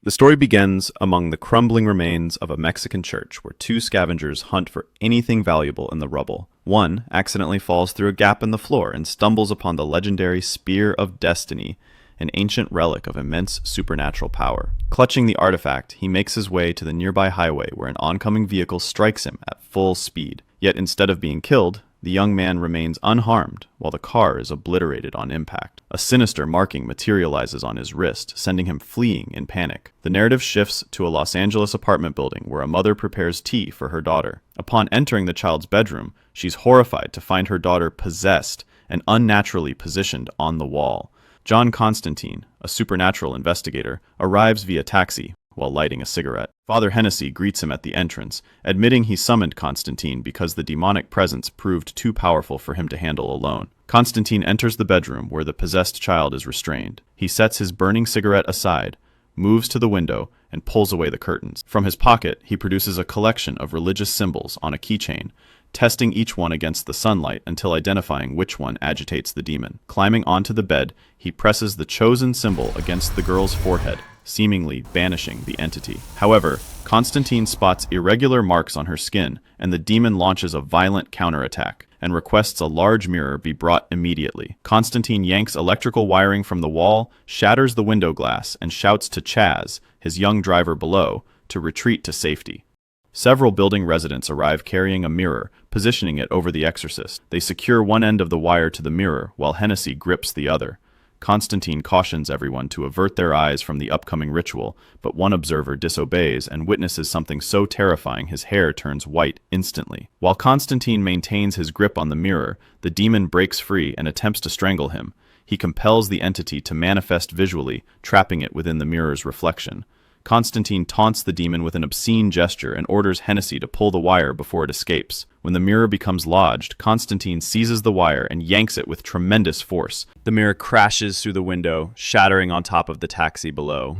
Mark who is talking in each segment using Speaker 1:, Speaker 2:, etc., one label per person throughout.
Speaker 1: The story begins among the crumbling remains of a Mexican church where two scavengers hunt for anything valuable in the rubble. One accidentally falls through a gap in the floor and stumbles upon the legendary Spear of Destiny, an ancient relic of immense supernatural power. Clutching the artifact, he makes his way to the nearby highway where an oncoming vehicle strikes him at full speed. Yet instead of being killed, the young man remains unharmed while the car is obliterated on impact. A sinister marking materializes on his wrist, sending him fleeing in panic. The narrative shifts to a Los Angeles apartment building where a mother prepares tea for her daughter. Upon entering the child's bedroom, she's horrified to find her daughter possessed and unnaturally positioned on the wall. John Constantine, a supernatural investigator, arrives via taxi while lighting a cigarette. Father Hennessy greets him at the entrance, admitting he summoned Constantine because the demonic presence proved too powerful for him to handle alone. Constantine enters the bedroom where the possessed child is restrained. He sets his burning cigarette aside, moves to the window, and pulls away the curtains. From his pocket, he produces a collection of religious symbols on a keychain, testing each one against the sunlight until identifying which one agitates the demon. Climbing onto the bed, he presses the chosen symbol against the girl's forehead, seemingly banishing the entity. However, Constantine spots irregular marks on her skin, and the demon launches a violent counterattack and requests a large mirror be brought immediately. Constantine yanks electrical wiring from the wall, shatters the window glass, and shouts to Chaz, his young driver below, to retreat to safety. Several building residents arrive carrying a mirror, positioning it over the exorcist. They secure one end of the wire to the mirror, while Hennessy grips the other. Constantine cautions everyone to avert their eyes from the upcoming ritual, but one observer disobeys and witnesses something so terrifying his hair turns white instantly. While Constantine maintains his grip on the mirror, the demon breaks free and attempts to strangle him. He compels the entity to manifest visually, trapping it within the mirror's reflection. Constantine taunts the demon with an obscene gesture and orders Hennessy to pull the wire before it escapes. When the mirror becomes lodged, Constantine seizes the wire and yanks it with tremendous force. The mirror crashes through the window, shattering on top of the taxi below.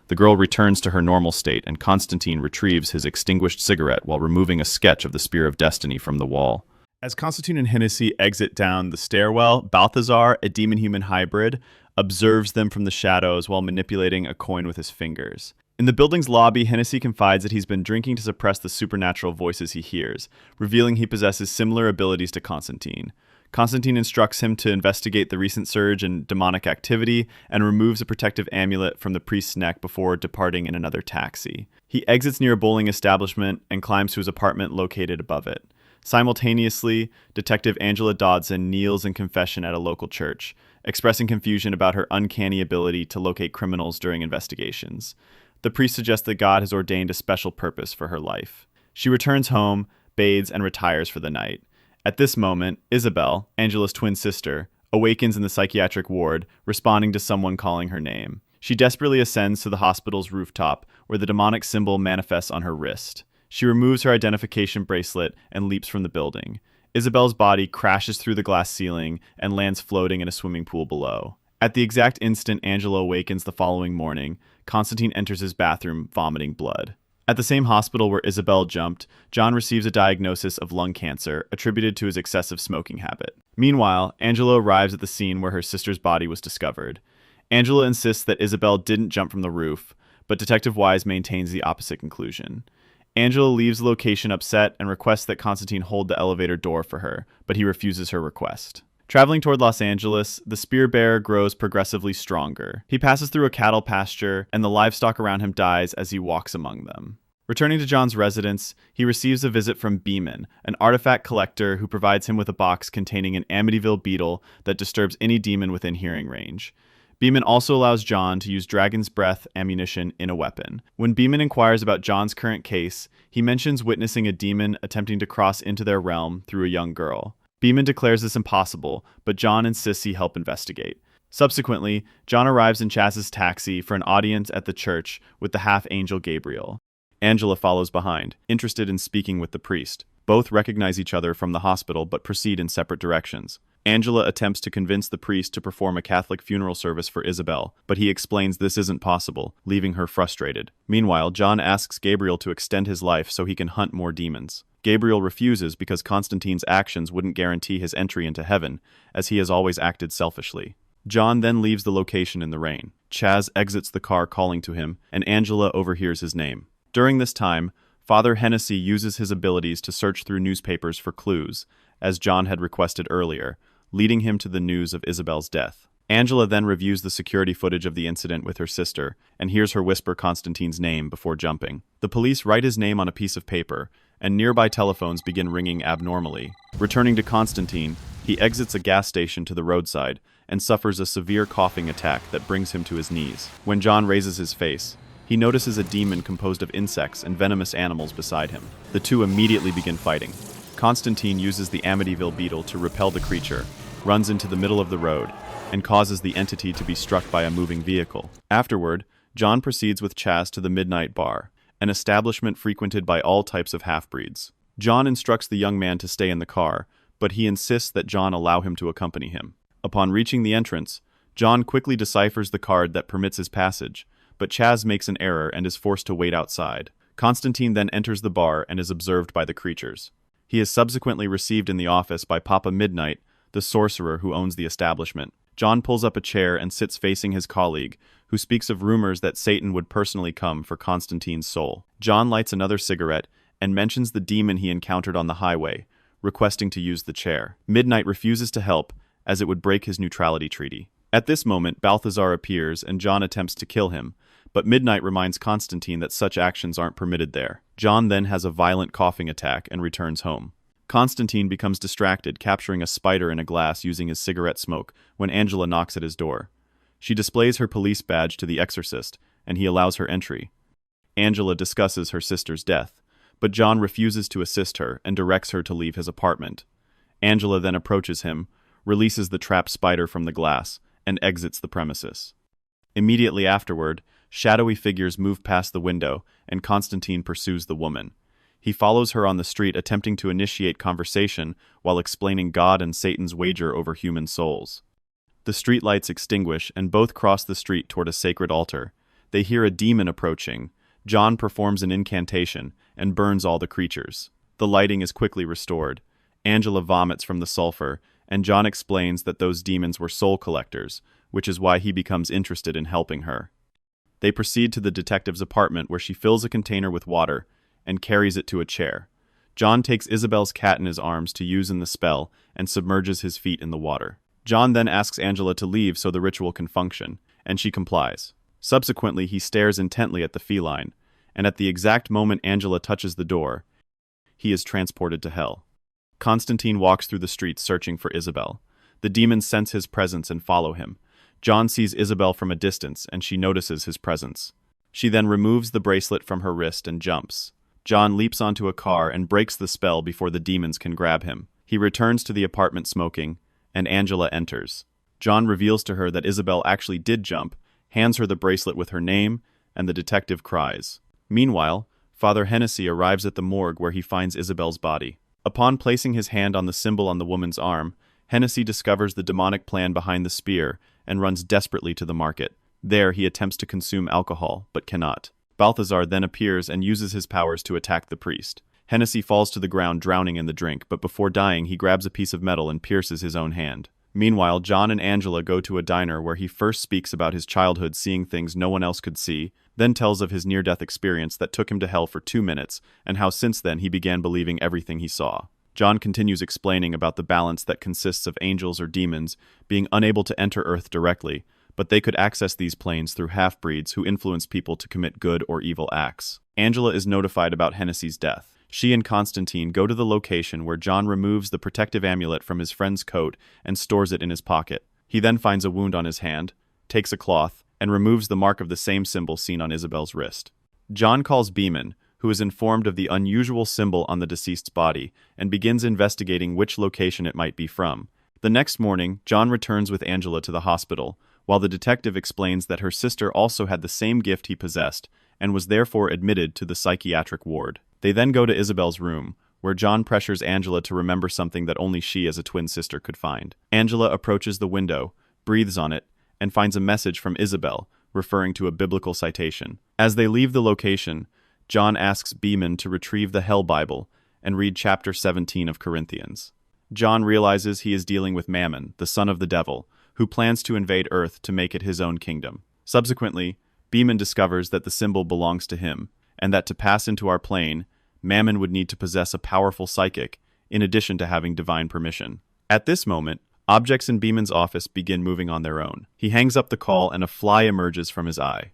Speaker 1: The girl returns to her normal state, and Constantine retrieves his extinguished cigarette while removing a sketch of the Spear of Destiny from the wall. As Constantine and Hennessy exit down the stairwell, Balthazar, a demon-human hybrid, observes them from the shadows while manipulating a coin with his fingers. In the building's lobby, Hennessy confides that he's been drinking to suppress the supernatural voices he hears, revealing he possesses similar abilities to Constantine. Constantine instructs him to investigate the recent surge in demonic activity and removes a protective amulet from the priest's neck before departing in another taxi. He exits near a bowling establishment and climbs to his apartment located above it. Simultaneously, Detective Angela Dodson kneels in confession at a local church, expressing confusion about her uncanny ability to locate criminals during investigations. The priest suggests that God has ordained a special purpose for her life. She returns home, bathes, and retires for the night. At this moment, Isabel, Angela's twin sister, awakens in the psychiatric ward, responding to someone calling her name. She desperately ascends to the hospital's rooftop, where the demonic symbol manifests on her wrist. She removes her identification bracelet and leaps from the building. Isabel's body crashes through the glass ceiling and lands floating in a swimming pool below. At the exact instant Angela awakens the following morning, Constantine enters his bathroom, vomiting blood. At the same hospital where Isabel jumped, John receives a diagnosis of lung cancer, attributed to his excessive smoking habit. Meanwhile, Angela arrives at the scene where her sister's body was discovered. Angela insists that Isabel didn't jump from the roof, but Detective Wise maintains the opposite conclusion. Angela leaves the location upset and requests that Constantine hold the elevator door for her, but he refuses her request. Traveling toward Los Angeles, the spear bearer grows progressively stronger. He passes through a cattle pasture, and the livestock around him dies as he walks among them. Returning to John's residence, he receives a visit from Beeman, an artifact collector who provides him with a box containing an Amityville beetle that disturbs any demon within hearing range. Beeman also allows John to use Dragon's Breath ammunition in a weapon. When Beeman inquires about John's current case, he mentions witnessing a demon attempting to cross into their realm through a young girl. Beeman declares this impossible, but John insists he help investigate. Subsequently, John arrives in Chaz's taxi for an audience at the church with the half-angel Gabriel. Angela follows behind, interested in speaking with the priest. Both recognize each other from the hospital but proceed in separate directions. Angela attempts to convince the priest to perform a Catholic funeral service for Isabel, but he explains this isn't possible, leaving her frustrated. Meanwhile, John asks Gabriel to extend his life so he can hunt more demons. Gabriel refuses because Constantine's actions wouldn't guarantee his entry into heaven, as he has always acted selfishly. John then leaves the location in the rain. Chaz exits the car calling to him, and Angela overhears his name. During this time, Father Hennessy uses his abilities to search through newspapers for clues, as John had requested earlier, leading him to the news of Isabel's death. Angela then reviews the security footage of the incident with her sister and hears her whisper Constantine's name before jumping. The police write his name on a piece of paper, and nearby telephones begin ringing abnormally. Returning to Constantine, he exits a gas station to the roadside and suffers a severe coughing attack that brings him to his knees. When John raises his face, he notices a demon composed of insects and venomous animals beside him. The two immediately begin fighting. Constantine uses the Amityville beetle to repel the creature, runs into the middle of the road, and causes the entity to be struck by a moving vehicle. Afterward, John proceeds with Chaz to the Midnight Bar, an establishment frequented by all types of half-breeds. John instructs the young man to stay in the car, but he insists that John allow him to accompany him. Upon reaching the entrance, John quickly deciphers the card that permits his passage, but Chaz makes an error and is forced to wait outside. Constantine then enters the bar and is observed by the creatures. He is subsequently received in the office by Papa Midnight, the sorcerer who owns the establishment. John pulls up a chair and sits facing his colleague, who speaks of rumors that Satan would personally come for Constantine's soul. John lights another cigarette and mentions the demon he encountered on the highway, requesting to use the chair. Midnight refuses to help, as it would break his neutrality treaty. At this moment, Balthazar appears and John attempts to kill him, but Midnight reminds Constantine that such actions aren't permitted there. John then has a violent coughing attack and returns home. Constantine becomes distracted, capturing a spider in a glass using his cigarette smoke when Angela knocks at his door. She displays her police badge to the exorcist, and he allows her entry. Angela discusses her sister's death, but John refuses to assist her and directs her to leave his apartment. Angela then approaches him, releases the trapped spider from the glass, and exits the premises. Immediately afterward, shadowy figures move past the window, and Constantine pursues the woman. He follows her on the street, attempting to initiate conversation while explaining God and Satan's wager over human souls. The streetlights extinguish, and both cross the street toward a sacred altar. They hear a demon approaching. John performs an incantation and burns all the creatures. The lighting is quickly restored. Angela vomits from the sulfur, and John explains that those demons were soul collectors, which is why he becomes interested in helping her. They proceed to the detective's apartment, where she fills a container with water and carries it to a chair. John takes Isabel's cat in his arms to use in the spell and submerges his feet in the water. John then asks Angela to leave so the ritual can function, and she complies. Subsequently, he stares intently at the feline, and at the exact moment Angela touches the door, he is transported to hell. Constantine walks through the streets searching for Isabel. The demons sense his presence and follow him. John sees Isabel from a distance, and she notices his presence. She then removes the bracelet from her wrist and jumps. John leaps onto a car and breaks the spell before the demons can grab him. He returns to the apartment smoking, and Angela enters. John reveals to her that Isabel actually did jump, hands her the bracelet with her name, and the detective cries. Meanwhile, Father Hennessy arrives at the morgue, where he finds Isabel's body. Upon placing his hand on the symbol on the woman's arm, Hennessy discovers the demonic plan behind the spear and runs desperately to the market. There, he attempts to consume alcohol, but cannot. Balthazar then appears and uses his powers to attack the priest. Hennessy falls to the ground, drowning in the drink, but before dying, he grabs a piece of metal and pierces his own hand. Meanwhile, John and Angela go to a diner where he first speaks about his childhood seeing things no one else could see, then tells of his near-death experience that took him to hell for 2 minutes, and how since then he began believing everything he saw. John continues explaining about the balance that consists of angels or demons being unable to enter Earth directly, but they could access these planes through half-breeds who influence people to commit good or evil acts. Angela is notified about Hennessy's death. She and Constantine go to the location where John removes the protective amulet from his friend's coat and stores it in his pocket. He then finds a wound on his hand, takes a cloth, and removes the mark of the same symbol seen on Isabel's wrist. John calls Beeman, who is informed of the unusual symbol on the deceased's body, and begins investigating which location it might be from. The next morning, John returns with Angela to the hospital, while the detective explains that her sister also had the same gift he possessed, and was therefore admitted to the psychiatric ward. They then go to Isabel's room, where John pressures Angela to remember something that only she as a twin sister could find. Angela approaches the window, breathes on it, and finds a message from Isabel, referring to a biblical citation. As they leave the location, John asks Beeman to retrieve the Hell Bible and read chapter 17 of Corinthians. John realizes he is dealing with Mammon, the son of the devil, who plans to invade Earth to make it his own kingdom. Subsequently, Beeman discovers that the symbol belongs to him, and that to pass into our plane, Mammon would need to possess a powerful psychic, in addition to having divine permission. At this moment, objects in Beeman's office begin moving on their own. He hangs up the call and a fly emerges from his eye.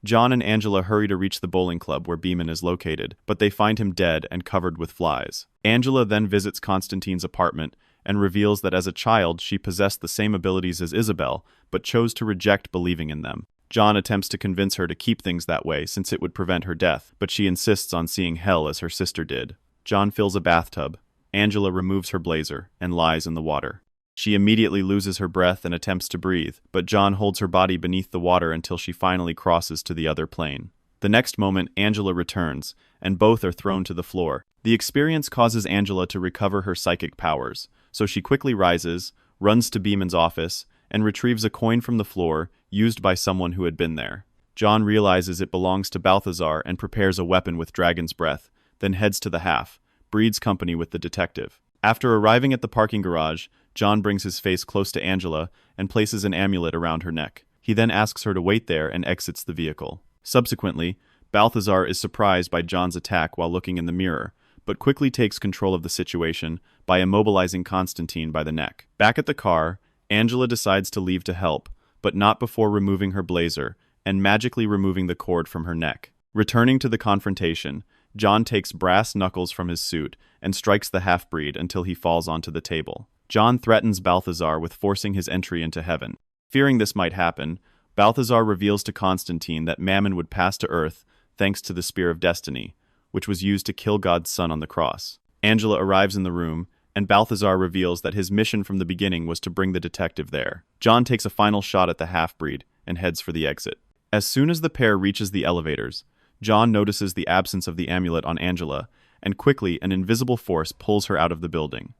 Speaker 1: John and Angela hurry to reach the bowling club where Beeman is located, but they find him dead and covered with flies. Angela then visits Constantine's apartment and reveals that as a child she possessed the same abilities as Isabel, but chose to reject believing in them. John attempts to convince her to keep things that way since it would prevent her death, but she insists on seeing hell as her sister did. John fills a bathtub. Angela removes her blazer and lies in the water. She immediately loses her breath and attempts to breathe, but John holds her body beneath the water until she finally crosses to the other plane. The next moment, Angela returns, and both are thrown to the floor. The experience causes Angela to recover her psychic powers, so she quickly rises, runs to Beeman's office, and retrieves a coin from the floor used by someone who had been there. John realizes it belongs to Balthazar and prepares a weapon with dragon's breath, then heads to the half, breeds company with the detective. After arriving at the parking garage, John brings his face close to Angela and places an amulet around her neck. He then asks her to wait there and exits the vehicle. Subsequently, Balthazar is surprised by John's attack while looking in the mirror, but quickly takes control of the situation by immobilizing Constantine by the neck. Back at the car, Angela decides to leave to help, but not before removing her blazer and magically removing the cord from her neck. Returning to the confrontation, John takes brass knuckles from his suit and strikes the half-breed until he falls onto the table. John threatens Balthazar with forcing his entry into heaven. Fearing this might happen, Balthazar reveals to Constantine that Mammon would pass to Earth thanks to the Spear of Destiny, which was used to kill God's son on the cross. Angela arrives in the room, and Balthazar reveals that his mission from the beginning was to bring the detective there. John takes a final shot at the half-breed and heads for the exit. As soon as the pair reaches the elevators, John notices the absence of the amulet on Angela, and quickly an invisible force pulls her out of the building.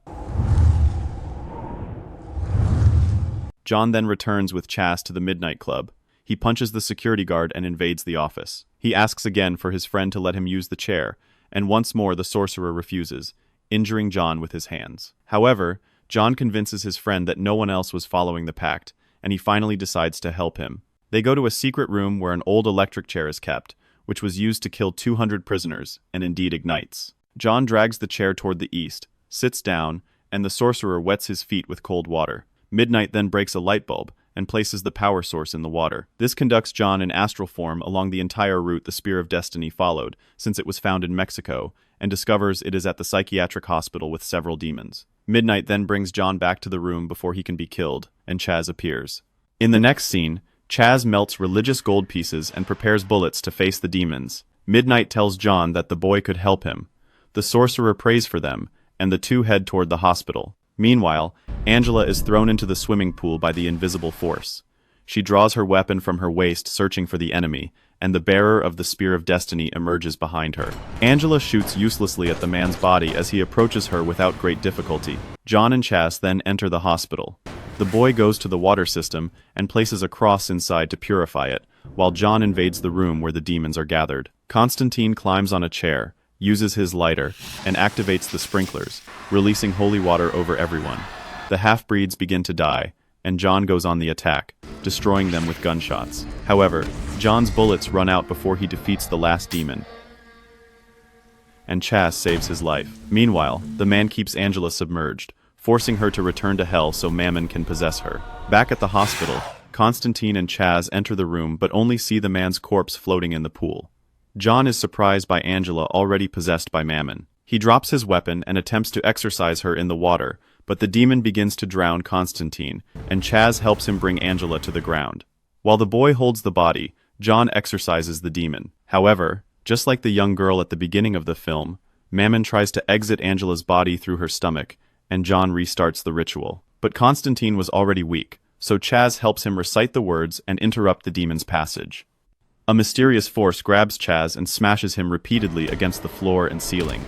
Speaker 1: John then returns with Chas to the Midnight Club. He punches the security guard and invades the office. He asks again for his friend to let him use the chair, and once more the sorcerer refuses, injuring John with his hands. However, John convinces his friend that no one else was following the pact, and he finally decides to help him. They go to a secret room where an old electric chair is kept, which was used to kill 200 prisoners, and indeed ignites. John drags the chair toward the east, sits down, and the sorcerer wets his feet with cold water. Midnight then breaks a light bulb and places the power source in the water. This conducts John in astral form along the entire route the Spear of Destiny followed, since it was found in Mexico, and discovers it is at the psychiatric hospital with several demons. Midnight then brings John back to the room before he can be killed, and Chas appears. In the next scene, Chas melts religious gold pieces and prepares bullets to face the demons. Midnight tells John that the boy could help him. The sorcerer prays for them, and the two head toward the hospital. Meanwhile, Angela is thrown into the swimming pool by the invisible force. She draws her weapon from her waist searching for the enemy, and the bearer of the Spear of Destiny emerges behind her. Angela shoots uselessly at the man's body as he approaches her without great difficulty. John and Chas then enter the hospital. The boy goes to the water system and places a cross inside to purify it, while John invades the room where the demons are gathered. Constantine climbs on a chair, uses his lighter, and activates the sprinklers, releasing holy water over everyone. The half-breeds begin to die, and John goes on the attack, destroying them with gunshots. However, John's bullets run out before he defeats the last demon, and Chas saves his life. Meanwhile, the man keeps Angela submerged, forcing her to return to hell so Mammon can possess her. Back at the hospital, Constantine and Chas enter the room but only see the man's corpse floating in the pool. John is surprised by Angela already possessed by Mammon. He drops his weapon and attempts to exorcise her in the water, but the demon begins to drown Constantine, and Chas helps him bring Angela to the ground. While the boy holds the body, John exorcises the demon. However, just like the young girl at the beginning of the film, Mammon tries to exit Angela's body through her stomach, and John restarts the ritual. But Constantine was already weak, so Chas helps him recite the words and interrupt the demon's passage. A mysterious force grabs Chas and smashes him repeatedly against the floor and ceiling.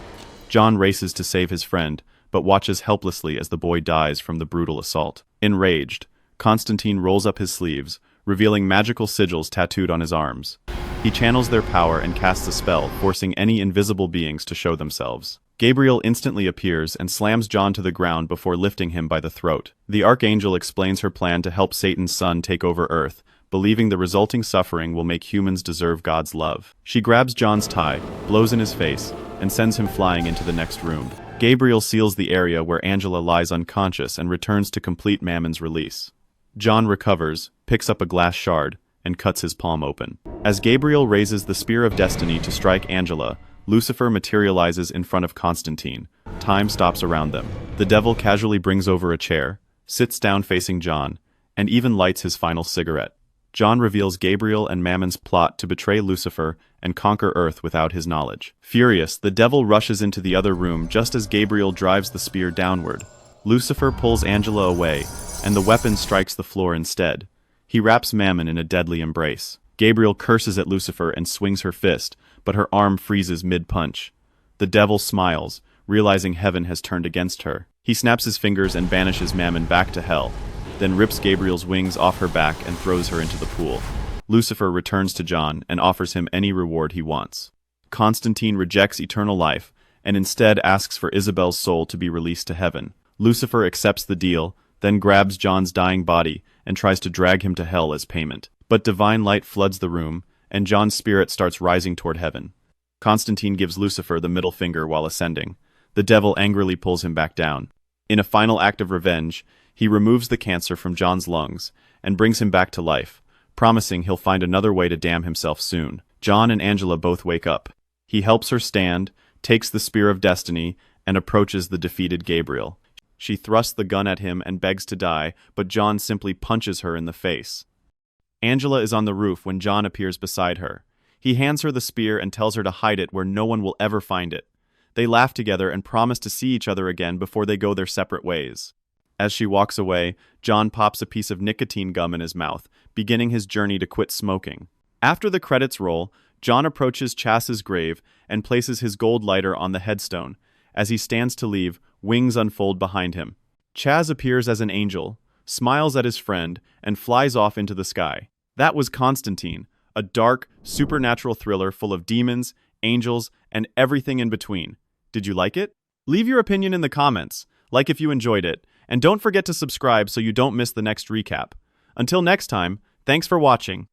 Speaker 1: John races to save his friend, but watches helplessly as the boy dies from the brutal assault. Enraged, Constantine rolls up his sleeves, revealing magical sigils tattooed on his arms. He channels their power and casts a spell, forcing any invisible beings to show themselves. Gabriel instantly appears and slams John to the ground before lifting him by the throat. The archangel explains her plan to help Satan's son take over Earth, believing the resulting suffering will make humans deserve God's love. She grabs John's tie, blows in his face, and sends him flying into the next room. Gabriel seals the area where Angela lies unconscious and returns to complete Mammon's release. John recovers, picks up a glass shard, and cuts his palm open. As Gabriel raises the Spear of Destiny to strike Angela, Lucifer materializes in front of Constantine. Time stops around them. The devil casually brings over a chair, sits down facing John, and even lights his final cigarette. John reveals Gabriel and Mammon's plot to betray Lucifer and conquer Earth without his knowledge. Furious, the devil rushes into the other room just as Gabriel drives the spear downward. Lucifer pulls Angela away, and the weapon strikes the floor instead. He wraps Mammon in a deadly embrace. Gabriel curses at Lucifer and swings her fist, but her arm freezes mid-punch. The devil smiles, realizing heaven has turned against her. He snaps his fingers and banishes Mammon back to hell, then rips Gabriel's wings off her back and throws her into the pool. Lucifer returns to John and offers him any reward he wants. Constantine rejects eternal life and instead asks for Isabel's soul to be released to heaven. Lucifer accepts the deal, then grabs John's dying body and tries to drag him to hell as payment. But divine light floods the room, and John's spirit starts rising toward heaven. Constantine gives Lucifer the middle finger while ascending. The devil angrily pulls him back down. In a final act of revenge, he removes the cancer from John's lungs and brings him back to life, promising he'll find another way to damn himself soon. John and Angela both wake up. He helps her stand, takes the Spear of Destiny, and approaches the defeated Gabriel. She thrusts the gun at him and begs to die, but John simply punches her in the face. Angela is on the roof when John appears beside her. He hands her the spear and tells her to hide it where no one will ever find it. They laugh together and promise to see each other again before they go their separate ways. As she walks away, John pops a piece of nicotine gum in his mouth, beginning his journey to quit smoking. After the credits roll, John approaches Chas's grave and places his gold lighter on the headstone. As he stands to leave, wings unfold behind him. Chas appears as an angel, smiles at his friend, and flies off into the sky. That was Constantine, a dark, supernatural thriller full of demons, angels, and everything in between. Did you like it? Leave your opinion in the comments, like if you enjoyed it, and don't forget to subscribe so you don't miss the next recap. Until next time, thanks for watching.